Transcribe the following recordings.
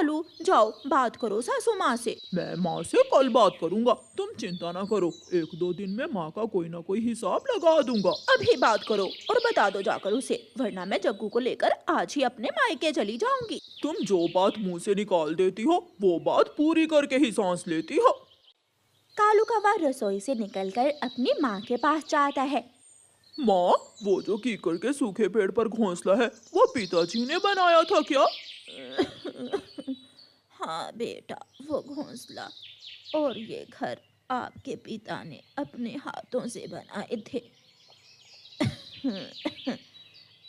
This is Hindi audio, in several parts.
कालू जाओ बात करो सासू माँ से। मैं माँ से कल बात करूँगा, तुम चिंता ना करो। 1-2 दिन में माँ का कोई ना कोई हिसाब लगा दूंगा। अभी बात करो और बता दो जाकर उसे, वरना मैं जग्गू को लेकर आज ही अपने मायके चली जाऊंगी। तुम जो बात मुंह से निकाल देती हो वो बात पूरी करके ही सांस लेती हो। कालू कौवा रसोई से निकलकर अपनी माँ के पास जाता है। माँ, वो जो कीकर के सूखे पेड़ पर घोंसला है वो पिताजी ने बनाया था क्या? हाँ बेटा, वो घोंसला और ये घर आपके पिता ने अपने हाथों से बनाए थे।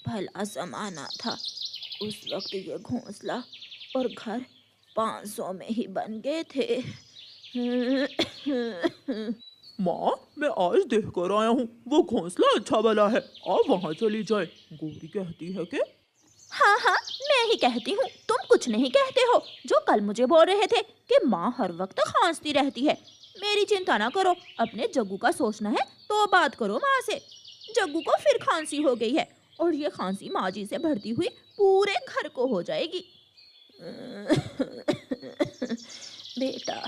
भला जमाना था, उस वक्त ये घोंसला और घर 500 में ही बन गए थे। माँ, मैं आज देख कर आया हूँ, वो घोंसला अच्छा भला है, आप वहाँ चली जाए। गौरी कहती है कि हाँ हाँ, मैं ही कहती हूँ, तुम कुछ नहीं कहते हो। जो कल मुझे बोल रहे थे कि माँ हर वक्त खांसती रहती है। मेरी चिंता ना करो, अपने जग्गू का सोचना है तो बात करो माँ से। जग्गू को फिर खांसी हो गई है और ये खांसी माँ जी से बढ़ती हुई पूरे घर को हो जाएगी। बेटा,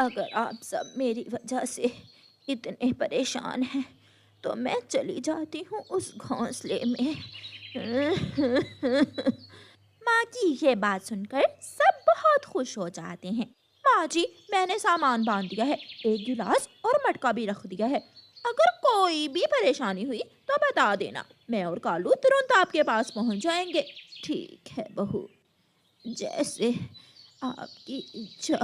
अगर आप सब मेरी वजह से इतने परेशान हैं तो मैं चली जाती हूँ उस घोंसले में। माँ की ये बात सुनकर सब बहुत खुश हो जाते हैं। माँ जी, मैंने सामान बांध दिया है, एक गिलास और मटका भी रख दिया है। अगर कोई भी परेशानी हुई तो बता देना, मैं और कालू तुरंत आपके पास पहुँच जाएंगे। ठीक है बहू, जैसे आपकी इच्छा।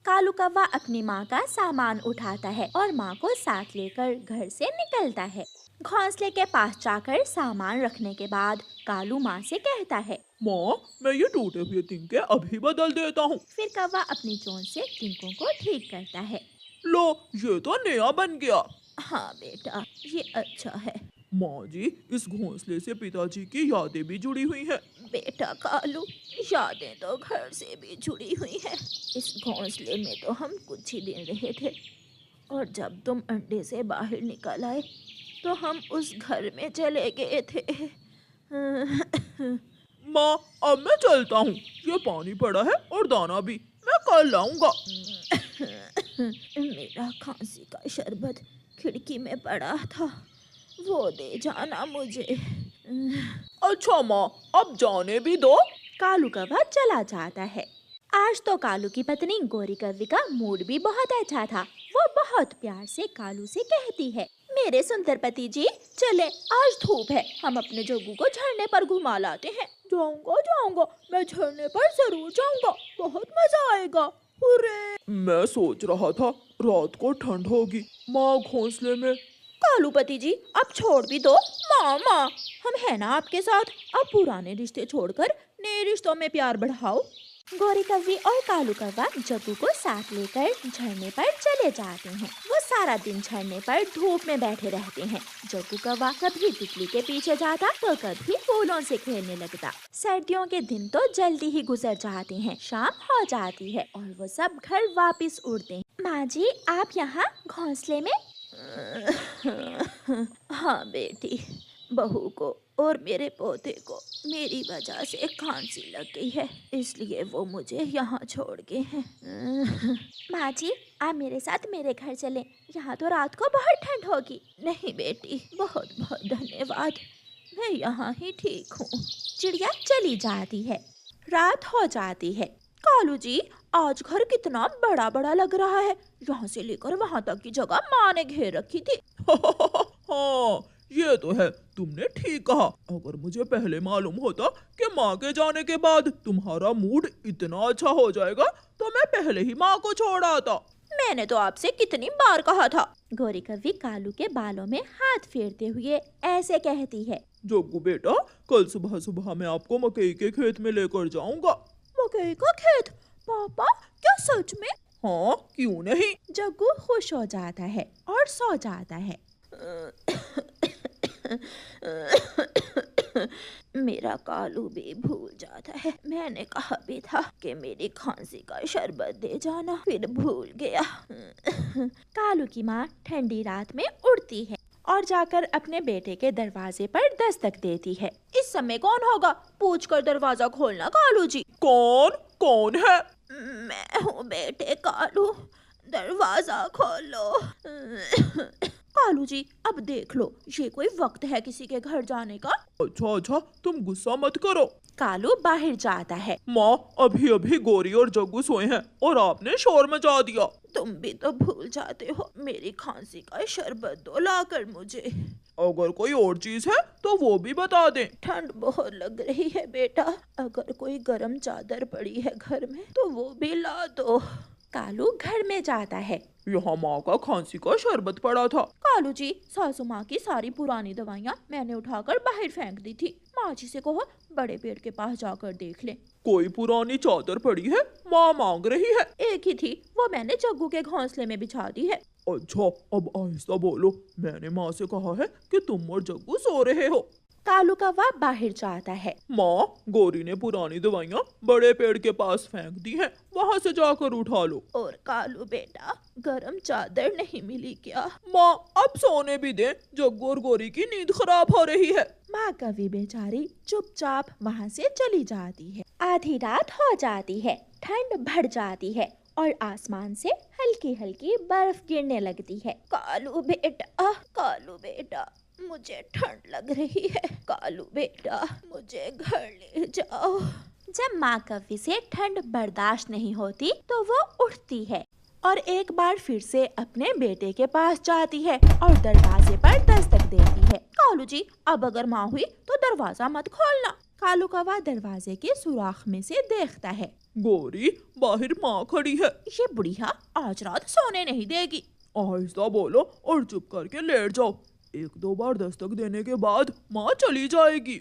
कालू कौवा अपनी माँ का सामान उठाता है और माँ को साथ लेकर घर से निकलता है। घोंसले के पास जाकर सामान रखने के बाद कालू माँ से कहता है, माँ, मैं ये टूटे हुए तिनके अभी बदल देता हूँ। फिर कौवा अपनी चोंच से तिनकों को ठीक करता है। लो, ये तो नया बन गया। हाँ बेटा, ये अच्छा है। माँ जी, इस घोंसले से पिताजी की यादें भी जुड़ी हुई हैं। बेटा कालू, यादें तो घर से भी जुड़ी हुई हैं। इस घोंसले में तो हम कुछ ही दिन रहे थे और जब तुम अंडे से बाहर निकल आए तो हम उस घर में चले गए थे। माँ, अब मैं चलता हूँ, ये पानी पड़ा है और दाना भी, मैं कल लाऊंगा। मेरा खांसी का शरबत खिड़की में पड़ा था, वो दे जाना मुझे। अच्छा माँ, अब जाने भी दो। कालू कौवा चला जाता है। आज तो कालू की पत्नी गोरी कौवी का मूड भी बहुत अच्छा था। वो बहुत प्यार से कालू से कहती है, मेरे सुंदर पति जी, चले, आज धूप है, हम अपने जग्गू को झरने पर घुमा लाते हैं। जाऊंगा जाऊंगा, मैं झरने पर जरूर जाऊंगा, बहुत मजा आएगा। हुर्रे! मैं सोच रहा था रात को ठंड होगी, माँ घोंसले में। कालू पति जी, अब छोड़ भी दो। मामा, हम है ना आपके साथ, अब पुराने रिश्ते छोड़कर नए रिश्तों में प्यार बढ़ाओ। गोरी कौवी और कालू कौवा जग्गू को साथ लेकर झरने पर चले जाते हैं। वो सारा दिन झरने पर धूप में बैठे रहते हैं। जग्गू कौवा कभी तितली के पीछे जाता तो कभी फूलों से खेलने लगता। सर्दियों के दिन तो जल्दी ही गुजर जाते हैं, शाम हो जाती है और वो सब घर वापस उड़ते हैं। माँ जी, आप यहाँ घोंसले में? हाँ बेटी, बहू को और मेरे पोते को मेरी वजह से खांसी लग गई है, इसलिए वो मुझे यहाँ छोड़ गए हैं। माँ जी, आप मेरे साथ मेरे घर चलें, यहाँ तो रात को बहुत ठंड होगी। नहीं बेटी, बहुत बहुत धन्यवाद, मैं यहाँ ही ठीक हूँ। चिड़िया चली जाती है। रात हो जाती है। कालू जी, आज घर कितना बड़ा बड़ा लग रहा है, यहाँ से लेकर वहाँ तक की जगह माँ ने घेर रखी थी। हाँ, ये तो है, तुमने ठीक कहा। अगर मुझे पहले मालूम होता कि माँ के जाने के बाद तुम्हारा मूड इतना अच्छा हो जाएगा तो मैं पहले ही माँ को छोड़ आता। मैंने तो आपसे कितनी बार कहा था। गोरी कौवी कालू के बालों में हाथ फेरते हुए ऐसे कहती है, जग्गू बेटा, कल सुबह सुबह मैं आपको मकई के खेत में लेकर जाऊंगा। मकई का खेत? पापा, क्या सच में? हाँ, क्यों नहीं। जग्गू खुश हो जाता है और सो जाता है। मेरा कालू भी भूल जाता है, मैंने कहा भी था कि मेरी खांसी का शरबत दे जाना, फिर भूल गया। कालू की माँ ठंडी रात में उड़ती है और जाकर अपने बेटे के दरवाजे पर दस्तक देती है। इस समय कौन होगा, पूछकर दरवाजा खोलना कालू जी। कौन है? मैं हूँ बेटे कालू, दरवाजा खोलो। कालू जी अब देख लो, ये कोई वक्त है किसी के घर जाने का? अच्छा, तुम गुस्सा मत करो। कालू बाहर जाता है। माँ, अभी अभी गौरी और जग्गू सोए हैं और आपने शोर मचा दिया। तुम भी तो भूल जाते हो, मेरी खांसी का शरबत दो लाकर मुझे। अगर कोई और चीज है तो वो भी बता दें। ठंड बहुत लग रही है बेटा, अगर कोई गर्म चादर पड़ी है घर में तो वो भी ला दो। कालू घर में जाता है। यहाँ माँ का खांसी का शरबत पड़ा था। कालू जी, सासू माँ की सारी पुरानी दवाइयाँ मैंने उठाकर बाहर फेंक दी थी। माँ जी से कहो बड़े पेड़ के पास जाकर देख ले। कोई पुरानी चादर पड़ी है? माँ मांग रही है। एक ही थी, वो मैंने जग्गू के घोंसले में बिछा दी है। अच्छा, अब आहिस्ता बोलो। मैंने माँ से कहा है कि तुम और जग्गू सो रहे हो। कालू कौवा बाहर जाता है। माँ, गौरी ने पुरानी दवाइयाँ बड़े पेड़ के पास फेंक दी हैं, वहाँ से जाकर उठा लो। और कालू बेटा, गरम चादर नहीं मिली क्या? माँ, अब सोने भी दे, जग्गू और गौरी की नींद खराब हो रही है। माँ कवि बेचारी चुपचाप वहाँ से चली जाती है। आधी रात हो जाती है, ठंड बढ़ जाती है और आसमान से हल्की हल्की बर्फ गिरने लगती है। कालू बेटा, मुझे ठंड लग रही है। कालू बेटा, मुझे घर ले जाओ। जब माँ कवि से ठंड बर्दाश्त नहीं होती तो वो उठती है और एक बार फिर से अपने बेटे के पास जाती है और दरवाजे पर दस्तक देती है। कालू जी, अब अगर माँ हुई तो दरवाजा मत खोलना। कालू कौवा दरवाजे के सुराख में से देखता है। गौरी, बाहर माँ खड़ी है। ये बुढ़िया आज रात सोने नहीं देगी। आहिस्ता बोलो और चुप करके लेट जाओ। एक दो बार दस्तक देने के बाद माँ चली जाएगी।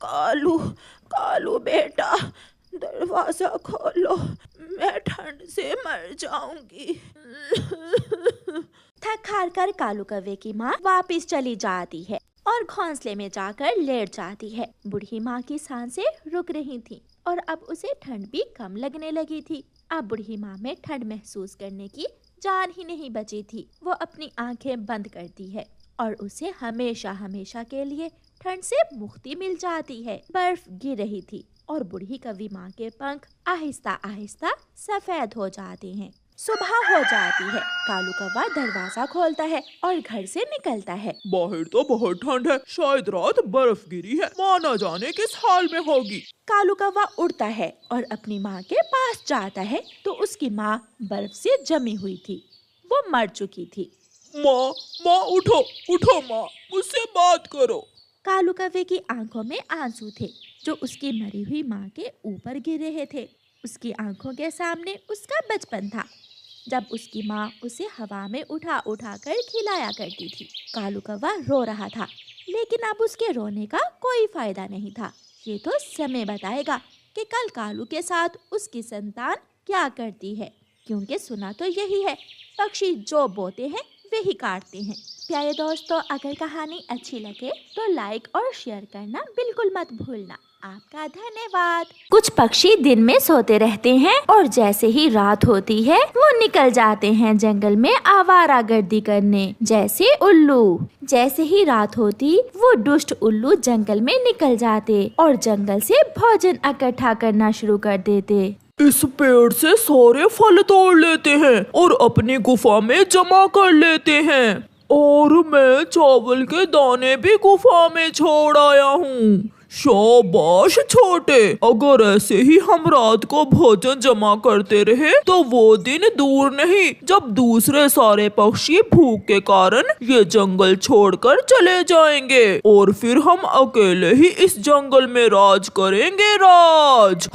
कालू बेटा, दरवाजा खोलो, मैं ठंड से मर जाऊंगी। थक हार कर कालू कौवे की माँ वापस चली जाती है और घोंसले में जाकर लेट जाती है। बूढ़ी माँ की सांसें रुक रही थी और अब उसे ठंड भी कम लगने लगी थी। अब बूढ़ी माँ में ठंड महसूस करने की जान ही नहीं बची थी। वो अपनी आंखें बंद करती है और उसे हमेशा हमेशा के लिए ठंड से मुक्ति मिल जाती है। बर्फ गिर रही थी और बूढ़ी कवि माँ के पंख आहिस्ता आहिस्ता सफेद हो जाते हैं। सुबह हो जाती है। कालू कौवा दरवाजा खोलता है और घर से निकलता है। बाहर तो बहुत ठंड है, शायद रात बर्फ गिरी है। माँ न जाने किस हाल में होगी। कालू कौवा उड़ता है और अपनी माँ के पास जाता है तो उसकी माँ बर्फ से जमी हुई थी, वो मर चुकी थी। माँ उठो माँ, मुझसे बात करो। कालू कौवे की आंखों में आंसू थे जो उसकी मरी हुई माँ के ऊपर गिर रहे थे। उसकी आंखों के सामने उसका बचपन था, जब उसकी माँ उसे हवा में उठा उठा कर खिलाया करती थी। कालू कौवा रो रहा था, लेकिन अब उसके रोने का कोई फायदा नहीं था। ये तो समय बताएगा कि कल कालू के साथ उसकी संतान क्या करती है, क्योंकि सुना तो यही है, पक्षी जो बोते हैं वही काटते हैं। प्यारे दोस्तों, अगर कहानी अच्छी लगे तो लाइक और शेयर करना बिल्कुल मत भूलना। आपका धन्यवाद। कुछ पक्षी दिन में सोते रहते हैं और जैसे ही रात होती है वो निकल जाते हैं जंगल में आवारागर्दी करने, जैसे उल्लू। जैसे ही रात होती वो दुष्ट उल्लू जंगल में निकल जाते और जंगल से भोजन इकट्ठा करना शुरू कर देते। इस पेड़ से सारे फल तोड़ लेते हैं और अपनी गुफा में जमा कर लेते हैं। और मैं चावल के दाने भी गुफा में छोड़ आया हूँ। शाबाश छोटे, अगर ऐसे ही हम रात को भोजन जमा करते रहे तो वो दिन दूर नहीं जब दूसरे सारे पक्षी भूख के कारण ये जंगल छोड़कर चले जाएंगे और फिर हम अकेले ही इस जंगल में राज करेंगे। राज।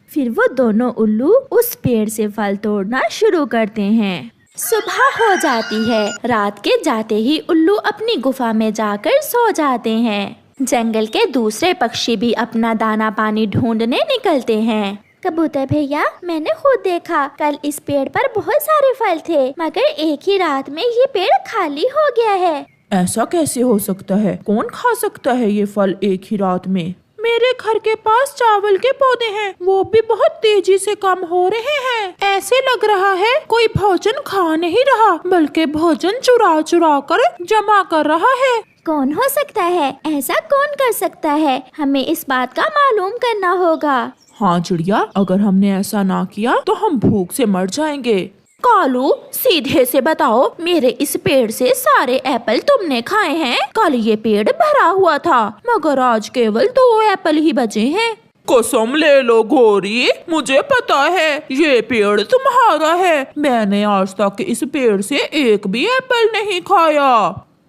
फिर वो दोनों उल्लू उस पेड़ से फल तोड़ना शुरू करते हैं। सुबह हो जाती है। रात के जाते ही उल्लू अपनी गुफा में जाकर सो जाते हैं। जंगल के दूसरे पक्षी भी अपना दाना पानी ढूंढने निकलते हैं। कबूतर भैया, मैंने खुद देखा, कल इस पेड़ पर बहुत सारे फल थे, मगर एक ही रात में ये पेड़ खाली हो गया है। ऐसा कैसे हो सकता है? कौन खा सकता है ये फल एक ही रात में? मेरे घर के पास चावल के पौधे हैं, वो भी बहुत तेजी से कम हो रहे हैं। ऐसे लग रहा है कोई भोजन खा नहीं रहा, बल्कि भोजन चुरा चुरा कर जमा कर रहा है। कौन हो सकता है? ऐसा कौन कर सकता है? हमें इस बात का मालूम करना होगा। हाँ चिड़िया, अगर हमने ऐसा ना किया तो हम भूख से मर जाएंगे। कालू, सीधे से बताओ, मेरे इस पेड़ से सारे एप्पल तुमने खाए हैं? कल ये पेड़ भरा हुआ था, मगर आज केवल 2 एप्पल ही बचे हैं। कसम ले लो गोरी, मुझे पता है ये पेड़ तुम्हारा है। मैंने आज तक इस पेड़ से एक भी एप्पल नहीं खाया।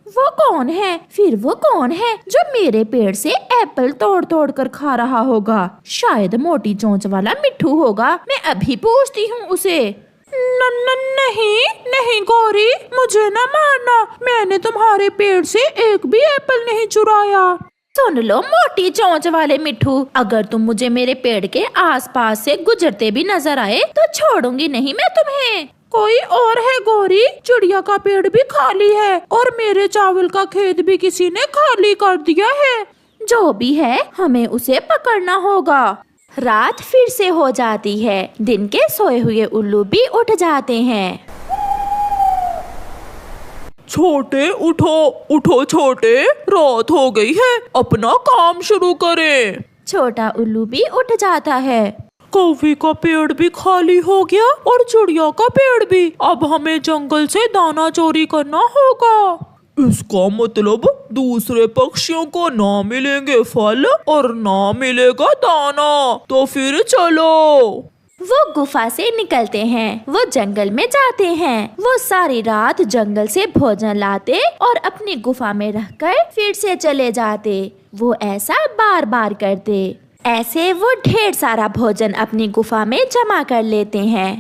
वो कौन है? फिर वो कौन है जो मेरे पेड़ से एप्पल तोड़ तोड़ कर खा रहा होगा? शायद मोटी चोंच वाला मिट्ठू होगा। मैं अभी पूछती हूँ उसे। नहीं नहीं गोरी, मुझे न मारना, मैंने तुम्हारे पेड़ से एक भी एप्पल नहीं चुराया। सुन लो मोटी चोंच वाले मिट्ठू, अगर तुम मुझे मेरे पेड़ के आसपास से गुजरते भी नजर आए तो छोड़ूंगी नहीं मैं तुम्हें। कोई और है गोरी, चिड़िया का पेड़ भी खाली है और मेरे चावल का खेत भी किसी ने खाली कर दिया है। जो भी है, हमें उसे पकड़ना होगा। रात फिर से हो जाती है, दिन के सोए हुए उल्लू भी उठ जाते हैं। छोटे उठो उठो छोटे, रात हो गई है, अपना काम शुरू करें। छोटा उल्लू भी उठ जाता है। कौवे का पेड़ भी खाली हो गया और चिड़िया का पेड़ भी। अब हमें जंगल से दाना चोरी करना होगा। इसका मतलब दूसरे पक्षियों को ना मिलेंगे फल और ना मिलेगा दाना। तो फिर चलो। वो गुफा से निकलते हैं, वो जंगल में जाते हैं। वो सारी रात जंगल से भोजन लाते और अपनी गुफा में रहकर फिर से चले जाते। वो ऐसा बार बार करते। ऐसे वो ढेर सारा भोजन अपनी गुफा में जमा कर लेते हैं।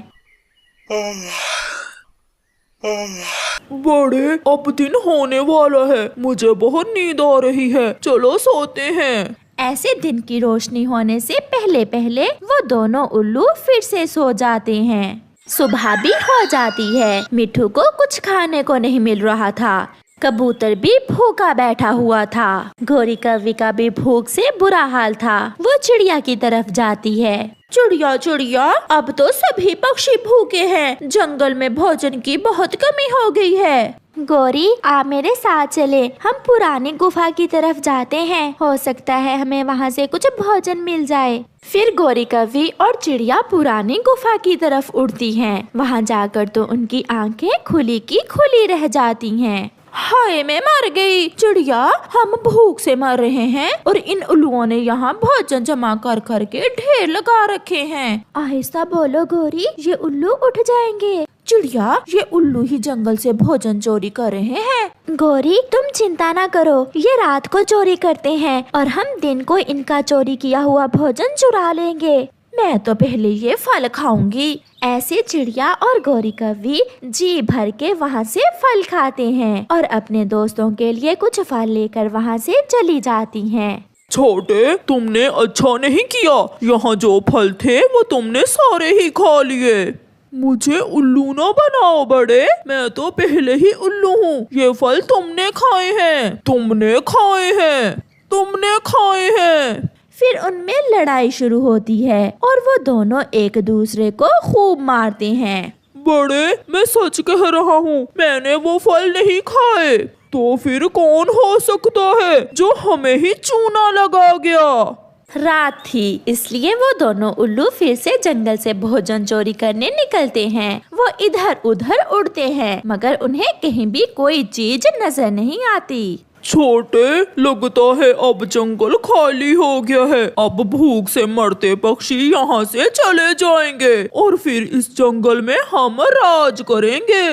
बड़े, अब दिन होने वाला है, मुझे बहुत नींद आ रही है, चलो सोते हैं। ऐसे दिन की रोशनी होने से पहले पहले वो दोनों उल्लू फिर से सो जाते हैं। सुबह भी हो जाती है। मिट्ठू को कुछ खाने को नहीं मिल रहा था। कबूतर भी भूखा बैठा हुआ था। गोरी कौवी का भी भूख से बुरा हाल था। वो चिड़िया की तरफ जाती है। चिड़िया चिड़िया, अब तो सभी पक्षी भूखे हैं, जंगल में भोजन की बहुत कमी हो गई है। गोरी, आप मेरे साथ चले, हम पुरानी गुफा की तरफ जाते हैं, हो सकता है हमें वहाँ से कुछ भोजन मिल जाए। फिर गोरी कौवी और चिड़िया पुरानी गुफा की तरफ उड़ती हैं। वहाँ जाकर तो उनकी आंखें खुली की खुली रह जाती हैं। हाय, मैं मर गई। चिड़िया, हम भूख से मर रहे हैं और इन उल्लुओं ने यहाँ भोजन जमा कर कर के ढेर लगा रखे हैं। आहिस्ता बोलो गोरी, ये उल्लू उठ जाएंगे। चिड़िया, ये उल्लू ही जंगल से भोजन चोरी कर रहे हैं। गोरी, तुम चिंता ना करो, ये रात को चोरी करते हैं और हम दिन को इनका चोरी किया हुआ भोजन चुरा लेंगे। मैं तो पहले ये फल खाऊंगी। ऐसे चिड़िया और गोरी कौवी जी भर के वहाँ से फल खाते हैं और अपने दोस्तों के लिए कुछ फल लेकर वहाँ से चली जाती हैं। छोटे, तुमने अच्छा नहीं किया, यहाँ जो फल थे वो तुमने सारे ही खा लिए। मुझे उल्लू ना बनाओ बड़े, मैं तो पहले ही उल्लू हूँ। ये फल तुमने खाए हैं, तुमने खाए हैं, तुमने खाए हैं। फिर उनमें लड़ाई शुरू होती है और वो दोनों एक दूसरे को खूब मारते हैं। बड़े, मैं सच कह रहा हूँ, मैंने वो फल नहीं खाए। तो फिर कौन हो सकता है जो हमें ही चूना लगा गया? रात थी, इसलिए वो दोनों उल्लू फिर से जंगल से भोजन चोरी करने निकलते हैं। वो इधर उधर उड़ते हैं, मगर उन्हें कहीं भी कोई चीज नजर नहीं आती। छोटे, लगता है अब जंगल खाली हो गया है। अब भूख से मरते पक्षी यहाँ से चले जाएंगे और फिर इस जंगल में हम राज करेंगे।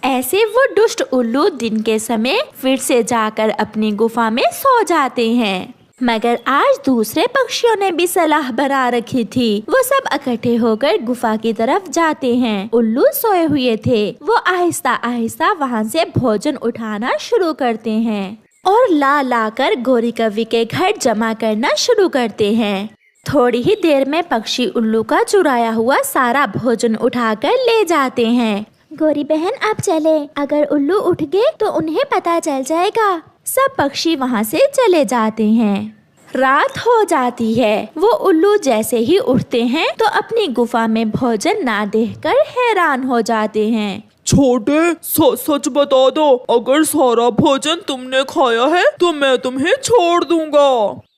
ऐसे वो दुष्ट उल्लू दिन के समय फिर से जाकर अपनी गुफा में सो जाते हैं। मगर आज दूसरे पक्षियों ने भी सलाह बना रखी थी। वो सब इकट्ठे होकर गुफा की तरफ जाते हैं। उल्लू सोए हुए थे। वो आहिस्ता आहिस्ता वहाँ से भोजन उठाना शुरू करते हैं और ला ला कर गोरी कौवी के घर जमा करना शुरू करते हैं। थोड़ी ही देर में पक्षी उल्लू का चुराया हुआ सारा भोजन उठाकर ले जाते हैं। गोरी बहन, अब चले, अगर उल्लू उठ गए तो उन्हें पता चल जाएगा। सब पक्षी वहाँ से चले जाते हैं। रात हो जाती है। वो उल्लू जैसे ही उठते हैं तो अपनी गुफा में भोजन ना देखकर हैरान हो जाते हैं। छोटे, सच बता दो, अगर सारा भोजन तुमने खाया है तो मैं तुम्हें छोड़ दूंगा।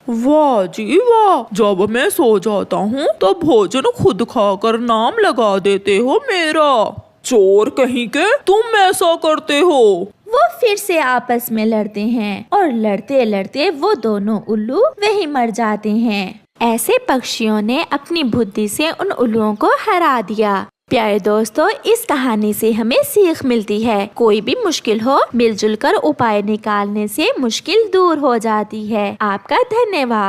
वाह जी वाह, जब मैं सो जाता हूँ तो भोजन खुद खाकर नाम लगा देते हो मेरा। चोर कहीं के, तुम ऐसा करते हो। वो फिर से आपस में लड़ते हैं और लड़ते लड़ते वो दोनों उल्लू वहीं मर जाते हैं। ऐसे पक्षियों ने अपनी बुद्धि से उन उल्लुओं को हरा दिया। प्यारे दोस्तों, इस कहानी से हमें सीख मिलती है, कोई भी मुश्किल हो मिलजुल कर उपाय निकालने से मुश्किल दूर हो जाती है। आपका धन्यवाद।